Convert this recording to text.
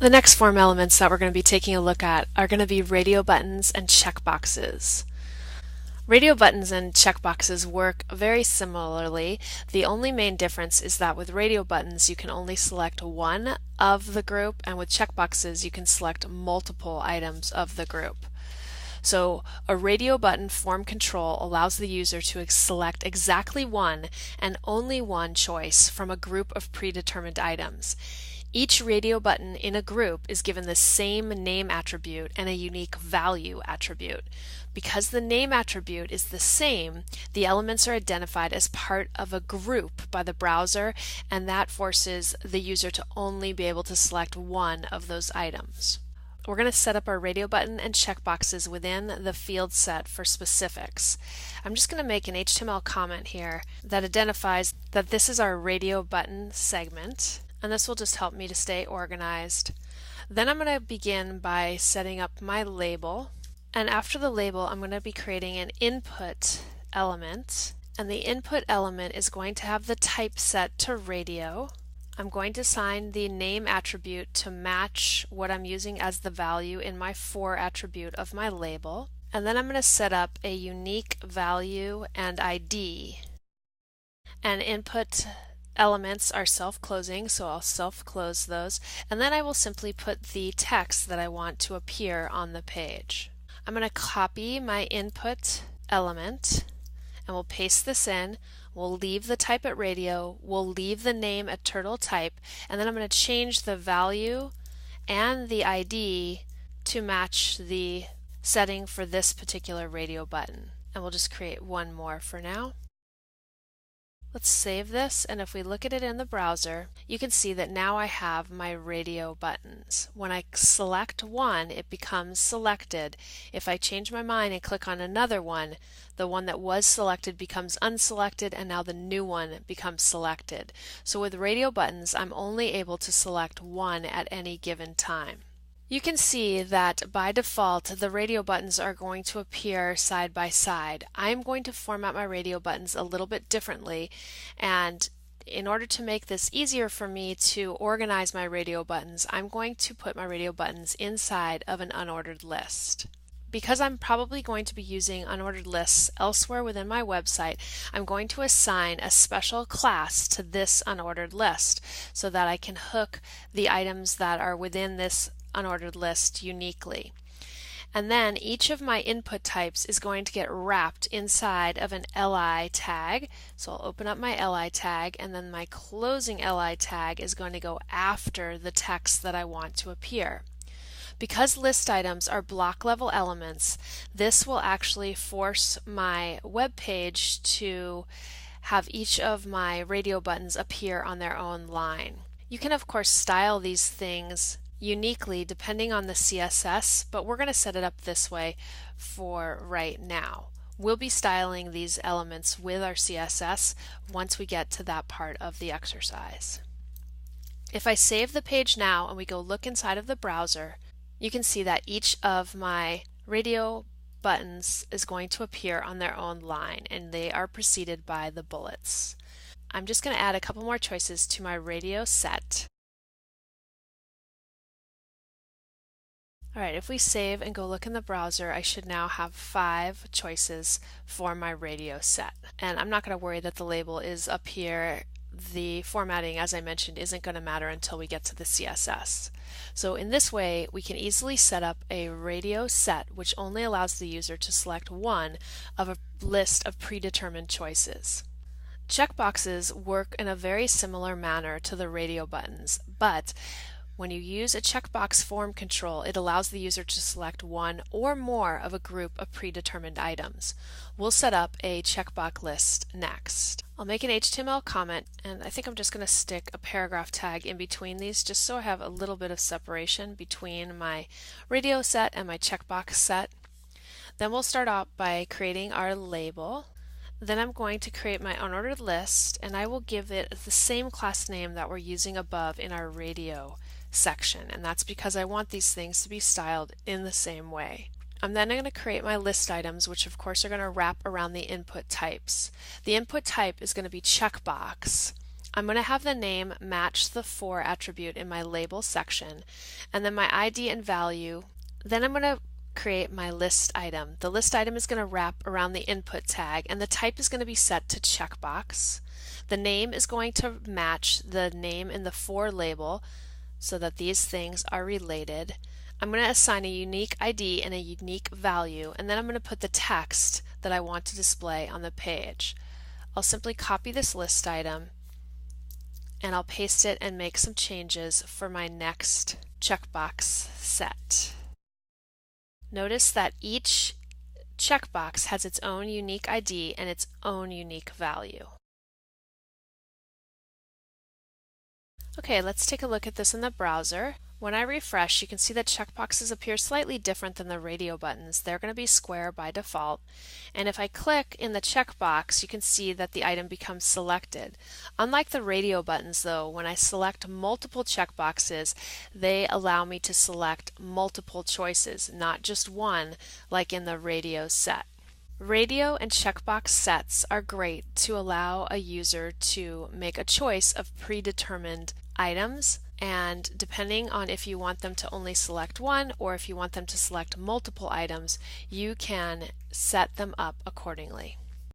The next form elements that we're going to be taking a look at are going to be radio buttons and checkboxes. Radio buttons and checkboxes work very similarly. The only main difference is that with radio buttons you can only select one of the group, and with checkboxes you can select multiple items of the group. So a radio button form control allows the user to select exactly one and only one choice from a group of predetermined items. Each radio button in a group is given the same name attribute and a unique value attribute. Because the name attribute is the same, the elements are identified as part of a group by the browser, and that forces the user to only be able to select one of those items. We're going to set up our radio button and checkboxes within the field set for specifics. I'm just going to make an HTML comment here that identifies that this is our radio button segment, and this will just help me to stay organized. Then I'm going to begin by setting up my label, and after the label I'm going to be creating an input element, and the input element is going to have the type set to radio. I'm going to assign the name attribute to match what I'm using as the value in my for attribute of my label, and then I'm going to set up a unique value and ID. And input elements are self-closing, so I'll self-close those, and then I will simply put the text that I want to appear on the page. I'm going to copy my input element and we'll paste this in. We'll leave the type at radio, we'll leave the name at turtle type, and then I'm going to change the value and the ID to match the setting for this particular radio button. And we'll just create one more for now. Let's save this, and if we look at it in the browser, you can see that now I have my radio buttons. When I select one, it becomes selected. If I change my mind and click on another one, the one that was selected becomes unselected, and now the new one becomes selected. So with radio buttons, I'm only able to select one at any given time. You can see that by default the radio buttons are going to appear side by side. I'm going to format my radio buttons a little bit differently, and in order to make this easier for me to organize my radio buttons, I'm going to put my radio buttons inside of an unordered list. Because I'm probably going to be using unordered lists elsewhere within my website, I'm going to assign a special class to this unordered list so that I can hook the items that are within this unordered list uniquely. And then each of my input types is going to get wrapped inside of an li tag. So I'll open up my li tag, and then my closing li tag is going to go after the text that I want to appear. Because list items are block level elements, this will actually force my web page to have each of my radio buttons appear on their own line. You can of course style these things uniquely depending on the CSS, but we're going to set it up this way for right now. We'll be styling these elements with our CSS once we get to that part of the exercise. If I save the page now and we go look inside of the browser, you can see that each of my radio buttons is going to appear on their own line, and they are preceded by the bullets. I'm just going to add a couple more choices to my radio set. Alright, if we save and go look in the browser, I should now have 5 choices for my radio set. And I'm not going to worry that the label is up here. The formatting, as I mentioned, isn't going to matter until we get to the CSS. So in this way, we can easily set up a radio set which only allows the user to select one of a list of predetermined choices. Checkboxes work in a very similar manner to the radio buttons, but when you use a checkbox form control, it allows the user to select one or more of a group of predetermined items. We'll set up a checkbox list next. I'll make an HTML comment, and I think I'm just going to stick a paragraph tag in between these just so I have a little bit of separation between my radio set and my checkbox set. Then we'll start out by creating our label. Then I'm going to create my unordered list, and I will give it the same class name that we're using above in our radio section, and that's because I want these things to be styled in the same way. I'm then going to create my list items, which of course are going to wrap around the input types. The input type is going to be checkbox. I'm going to have the name match the for attribute in my label section, and then my ID and value. Then I'm going to create my list item. The list item is going to wrap around the input tag, and the type is going to be set to checkbox. The name is going to match the name in the for label so that these things are related. I'm going to assign a unique ID and a unique value, and then I'm going to put the text that I want to display on the page. I'll simply copy this list item and I'll paste it and make some changes for my next checkbox set. Notice that each checkbox has its own unique ID and its own unique value. Okay, let's take a look at this in the browser. When I refresh, you can see that checkboxes appear slightly different than the radio buttons. They're going to be square by default. And if I click in the checkbox, you can see that the item becomes selected. Unlike the radio buttons though, when I select multiple checkboxes, they allow me to select multiple choices, not just one like in the radio set. Radio and checkbox sets are great to allow a user to make a choice of predetermined items, and depending on if you want them to only select one or if you want them to select multiple items, you can set them up accordingly.